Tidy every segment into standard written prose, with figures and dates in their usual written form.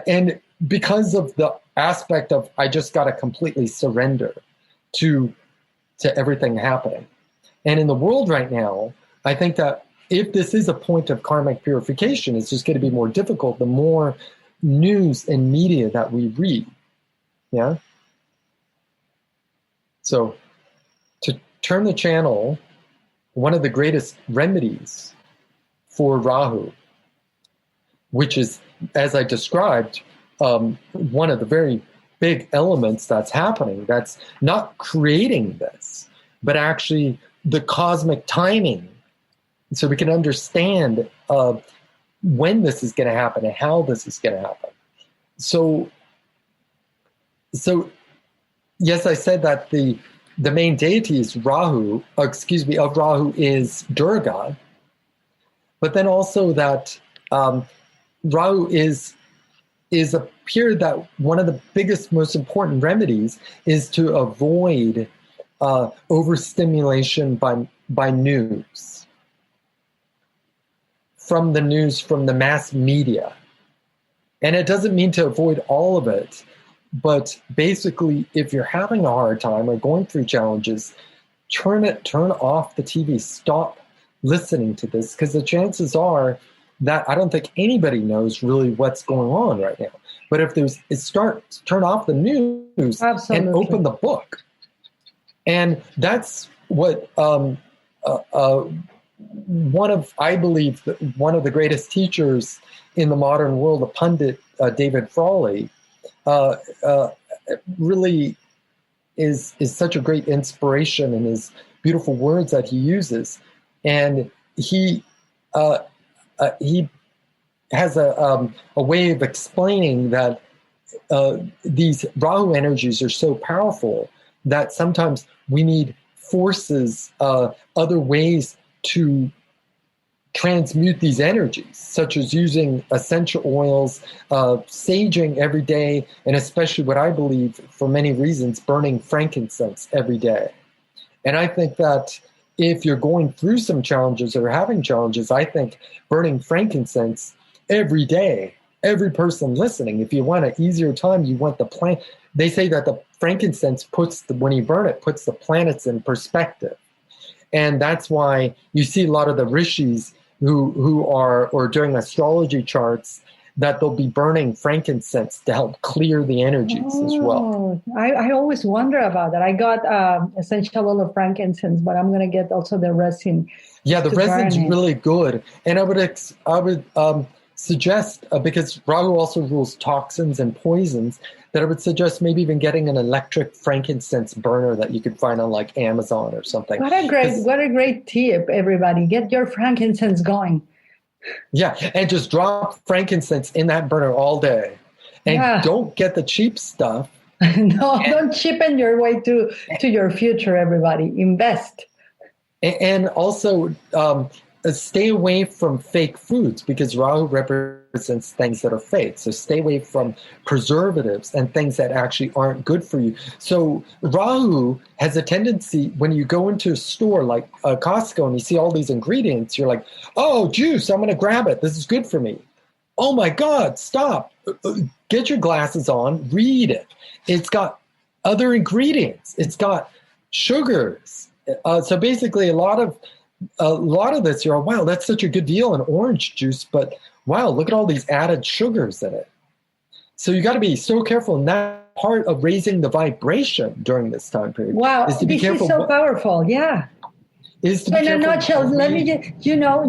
And because of the aspect of I just got to completely surrender to everything happening. And in the world right now, I think that if this is a point of karmic purification, it's just going to be more difficult the more news and media that we read. Yeah. So to turn the channel, one of the greatest remedies for Rahu, which is, as I described, one of the very big elements that's happening, that's not creating this, but actually the cosmic timing, so we can understand when this is going to happen and how this is going to happen. So yes, I said that the main deity is Rahu, of Rahu is Durga, but then also that Rahu is a period that one of the biggest, most important remedies is to avoid overstimulation by news, from the mass media. And it doesn't mean to avoid all of it, but basically, if you're having a hard time or going through challenges, turn off the TV, stop listening to this, because the chances are that I don't think anybody knows really what's going on right now. But if turn off the news. Absolutely. And open the book. And that's what I believe one of the greatest teachers in the modern world, the pundit David Frawley, really is such a great inspiration in his beautiful words that he uses. And he has a way of explaining that these Rahu energies are so powerful that sometimes we need forces, other ways to transmute these energies, such as using essential oils, saging every day, and especially what I believe, for many reasons, burning frankincense every day. And I think that if you're going through some challenges or having challenges, I think burning frankincense every day, every person listening, if you want an easier time, you want the plant. They say that the frankincense when you burn it, puts the planets in perspective. And that's why you see a lot of the rishis who are doing astrology charts, that they'll be burning frankincense to help clear the energies as well. I always wonder about that. I got essential oil of frankincense, but I'm going to get also the resin. Yeah, the resin's really good. And I would suggest, because Rahu also rules toxins and poisons, that I would suggest maybe even getting an electric frankincense burner that you could find on like Amazon or something. What a great tip, everybody. Get your frankincense going. Yeah, and just drop frankincense in that burner all day. And don't get the cheap stuff. Don't cheapen your way to your future, everybody. Invest. And also stay away from fake foods, because Rahu represents things that are fake. So stay away from preservatives and things that actually aren't good for you. So Rahu has a tendency, when you go into a store like Costco and you see all these ingredients, you're like, oh, juice, I'm going to grab it. This is good for me. Oh my God, stop. Get your glasses on, read it. It's got other ingredients. It's got sugars. So basically a lot of this, you're like, wow, that's such a good deal in orange juice, but wow, look at all these added sugars in it. So you got to be so careful. And that part of raising the vibration during this time period. Wow, is to be careful. This is so powerful. Yeah. In a nutshell, let me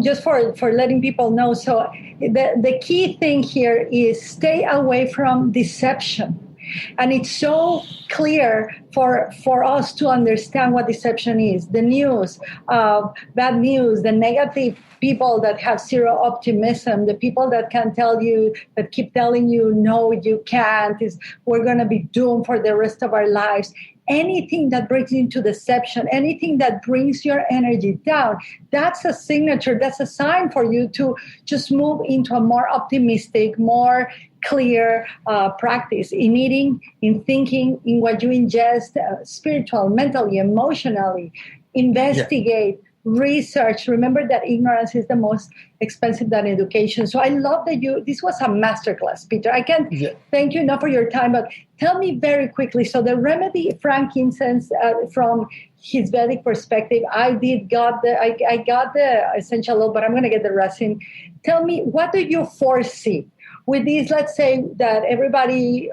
just for letting people know. So the key thing here is stay away from deception. And it's so clear for us to understand what deception is. The news, bad news, the negative people that have zero optimism, the people that keep telling you, no, you can't, we're going to be doomed for the rest of our lives. Anything that brings you into deception, anything that brings your energy down, that's a signature, that's a sign for you to just move into a more optimistic, more clear practice in eating, in thinking, in what you ingest, spiritual, mentally, emotionally. Investigate. research. Remember that ignorance is the most expensive than education. So I love that this was a masterclass, Peter. I can't thank you enough for your time, but tell me very quickly. So the remedy, frankincense, from his Vedic perspective, I got the essential oil, but I'm going to get the resin. Tell me, what do you foresee with these? Let's say that everybody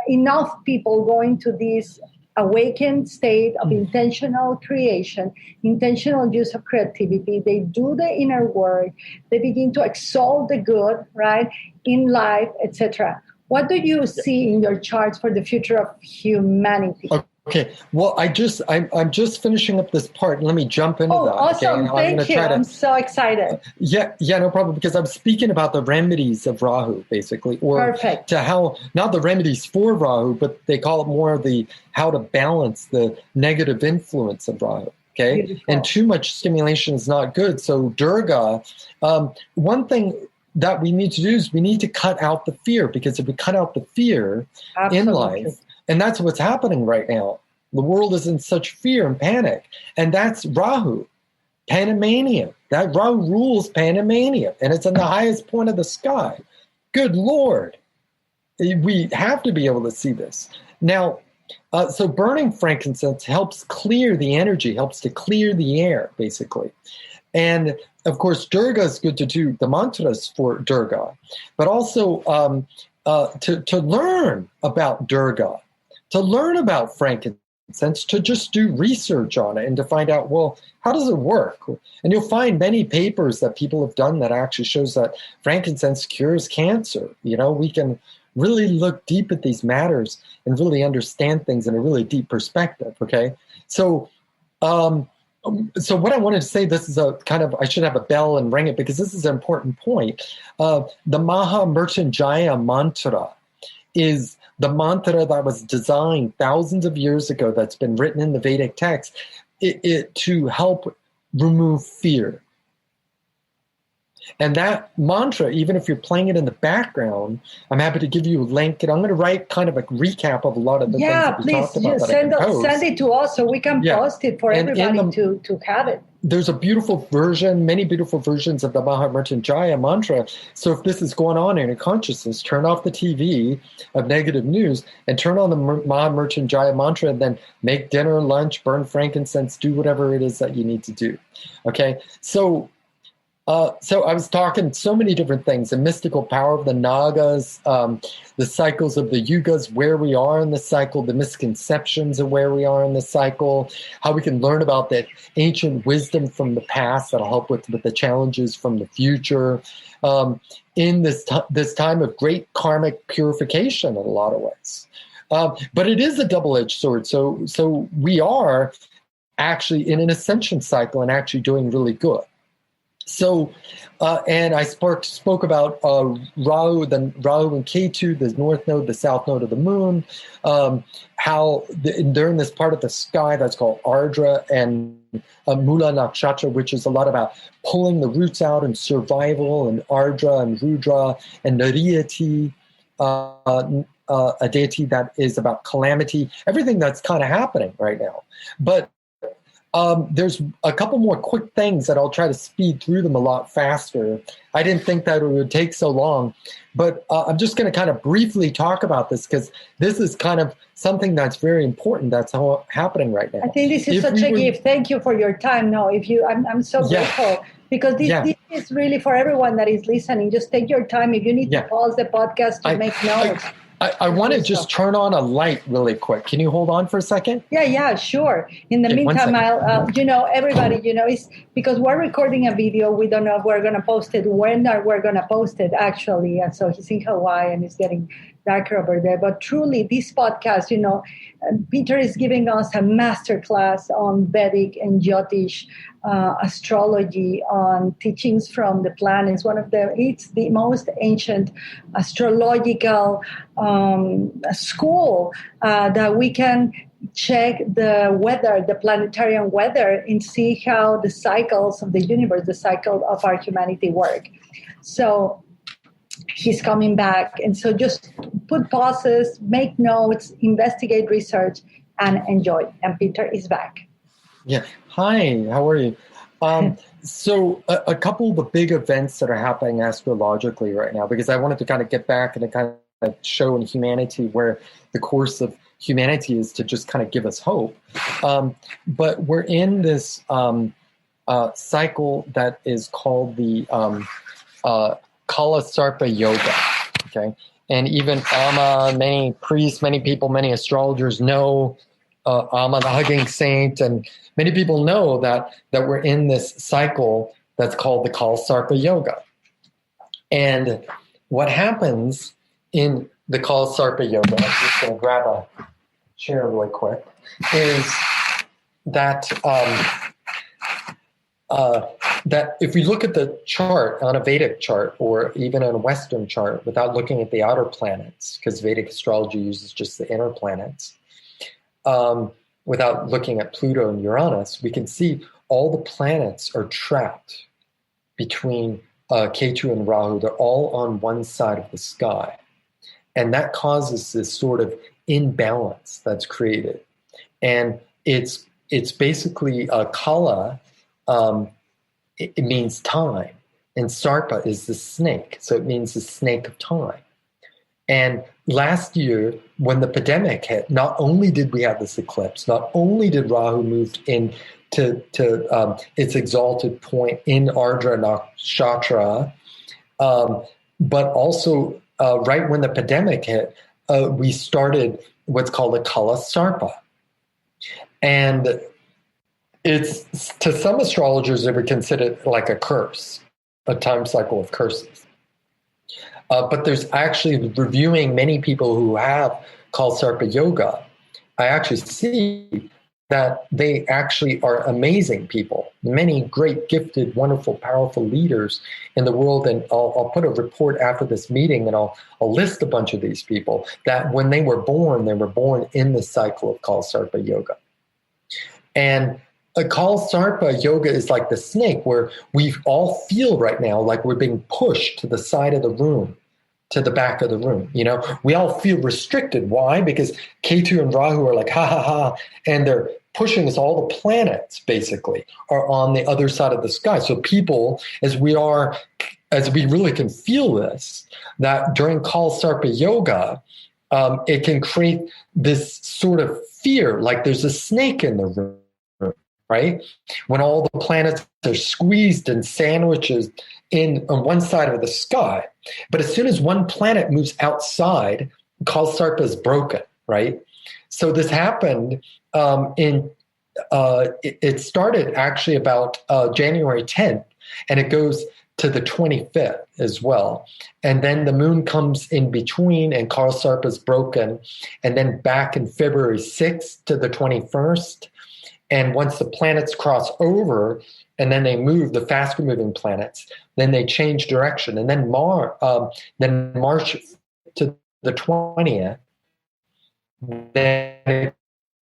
enough people going to this awakened state of intentional creation, intentional use of creativity. They do the inner work. They begin to exalt the good, right, in life, etc. What do you see in your charts for the future of humanity? Okay. Well, I'm just finishing up this part. Let me jump into that. Awesome. Okay? Thank you. I'm so excited. Yeah, no problem. Because I'm speaking about the remedies of Rahu, basically, or Perfect. to how, not the remedies for Rahu, but they call it more the how to balance the negative influence of Rahu. Okay. Beautiful. And too much stimulation is not good. So Durga, one thing that we need to do is we need to cut out the fear, because if we cut out the fear in life, and that's what's happening right now. The world is in such fear and panic. And that's Rahu, Panamania. That Rahu rules Panamania. And it's in the highest point of the sky. Good Lord. We have to be able to see this. Now, so burning frankincense helps clear the energy, helps to clear the air, basically. And, of course, Durga is good to do the mantras for Durga. But also to learn about Durga, to learn about frankincense, to just do research on it and to find out, well, how does it work? And you'll find many papers that people have done that actually shows that frankincense cures cancer. You know, we can really look deep at these matters and really understand things in a really deep perspective, okay? So what I wanted to say, this is a kind of, I should have a bell and ring it because this is an important point. The Maha Mrityunjaya mantra is the mantra that was designed thousands of years ago, that's been written in the Vedic text, it to help remove fear. And that mantra, even if you're playing it in the background, I'm happy to give you a link. And I'm going to write kind of a recap of a lot of the things that we talked about. Send it to us so we can post it for everybody to have it. There's a beautiful version, many beautiful versions of the Maha Mrityunjaya mantra. So if this is going on in your consciousness, turn off the TV of negative news and turn on the Maha Mrityunjaya mantra, and then make dinner, lunch, burn frankincense, do whatever it is that you need to do. Okay? So I was talking so many different things: the mystical power of the Nagas, the cycles of the Yugas, where we are in the cycle, the misconceptions of where we are in the cycle, how we can learn about that ancient wisdom from the past that'll help with the challenges from the future, in this time of great karmic purification in a lot of ways. But it is a double-edged sword. So we are actually in an ascension cycle and actually doing really good. So, and I spoke about Rahu and Ketu, the north node, the south node of the moon, how they're in this part of the sky that's called Ardra and Mula Nakshatra, which is a lot about pulling the roots out and survival, and Ardra and Rudra and Nariyati, a deity that is about calamity, everything that's kind of happening right now. But there's a couple more quick things that I'll try to speed through them a lot faster. I didn't think that it would take so long, but I'm just going to kind of briefly talk about this because this is kind of something that's very important that's happening right now. I think this is such a gift. Thank you for your time. No, I'm so grateful because this is really for everyone that is listening. Just take your time. If you need to pause the podcast to make notes. I want to just turn on a light really quick. Can you hold on for a second? Yeah, sure. In the meantime, I'll, everybody, it's because we're recording a video. We don't know if we're going to post it, when we're going to post it, actually. And so he's in Hawaii and it's getting darker over there. But truly, this podcast, Peter is giving us a masterclass on Vedic and Jyotish astrology, on teachings from the planets. It's the most ancient astrological school that we can check the weather, the planetarian weather, and see how the cycles of the universe, the cycle of our humanity work. So he's coming back. And so just put pauses, make notes, investigate research, and enjoy. And Peter is back. Yeah. Hi, how are you? So a couple of the big events that are happening astrologically right now, because I wanted to kind of get back and to kind of show in humanity where the course of humanity is to just kind of give us hope. But we're in this cycle that is called the Kala Sarpa Yoga. Okay. And even many priests, many people, many astrologers know Amma, the hugging saint, and many people know that we're in this cycle that's called the Kala Sarpa Yoga. And what happens in the Kala Sarpa Yoga, I'm just going to grab a chair really quick, is that that if we look at the chart on a Vedic chart or even on a Western chart without looking at the outer planets, because Vedic astrology uses just the inner planets, without looking at Pluto and Uranus, we can see all the planets are trapped between Ketu and Rahu. They're all on one side of the sky. And that causes this sort of imbalance that's created. And it's basically Kala, it means time. And Sarpa is the snake. So it means the snake of time. And last year, when the pandemic hit, not only did we have this eclipse, not only did Rahu move into its exalted point in Ardra Nakshatra, but also right when the pandemic hit, we started what's called a Kala Sarpa. And it's, to some astrologers, they would consider it like a curse, a time cycle of curses. But there's actually, reviewing many people who have Kala Sarpa Yoga, I actually see that they actually are amazing people, many great, gifted, wonderful, powerful leaders in the world. And I'll put a report after this meeting, and I'll list a bunch of these people that when they were born in the cycle of Kala Sarpa Yoga. And a Kala Sarpa Yoga is like the snake, where we all feel right now like we're being pushed to the side of the room, to the back of the room. You know, we all feel restricted. Why? Because Ketu and Rahu are like, ha, ha, ha, and they're pushing us. All the planets basically are on the other side of the sky. So people, as we really can feel this, that during Kala Sarpa Yoga, it can create this sort of fear, like there's a snake in the room. Right? When all the planets are squeezed and sandwiches on one side of the sky. But as soon as one planet moves outside, Kala Sarpa is broken, right? So this happened it started actually about January 10th, and it goes to the 25th as well. And then the moon comes in between, and Kala Sarpa is broken. And then back in February 6th to the 21st, and once the planets cross over and then they move, the faster moving planets, then they change direction. And then March to the 20th, then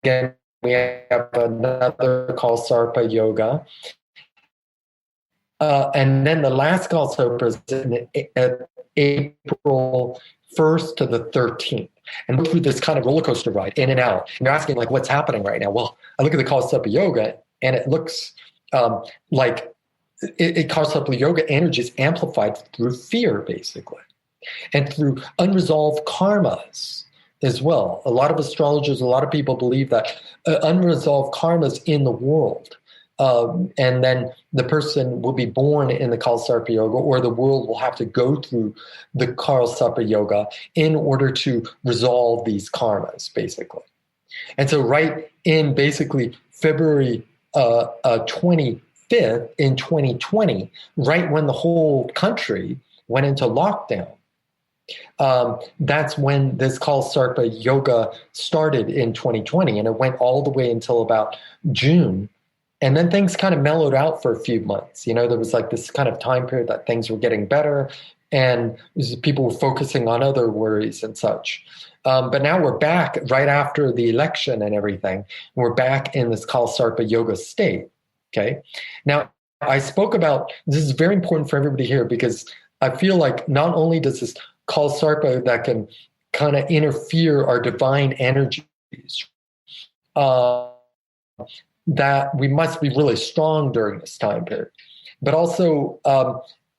again, we have another Kala Sarpa Yoga. And then the last Kala Sarpa is at April 1st to the 13th. And go through this kind of roller coaster ride, in and out. And you're asking, like, what's happening right now? Well, I look at the Kala Sarpa Yoga, and it looks like Kala Sarpa Yoga energy is amplified through fear, basically, and through unresolved karmas as well. A lot of astrologers, a lot of people believe that unresolved karmas in the world. And then the person will be born in the Kala Sarpa Yoga, or the world will have to go through the Kala Sarpa Yoga in order to resolve these karmas, basically. And so right in basically February 25th in 2020, right when the whole country went into lockdown, that's when this Kala Sarpa Yoga started in 2020, and it went all the way until about June. And then things kind of mellowed out for a few months. You know, there was like this kind of time period that things were getting better, and people were focusing on other worries and such. But now we're back right after the election and everything. We're back in this Kala Sarpa Yoga state. Okay. Now, I spoke about, this is very important for everybody here, because I feel like not only does this Kala Sarpa that can kind of interfere our divine energies, that we must be really strong during this time period. But also,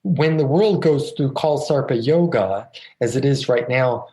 when the world goes through Kalsarpa Yoga, as it is right now,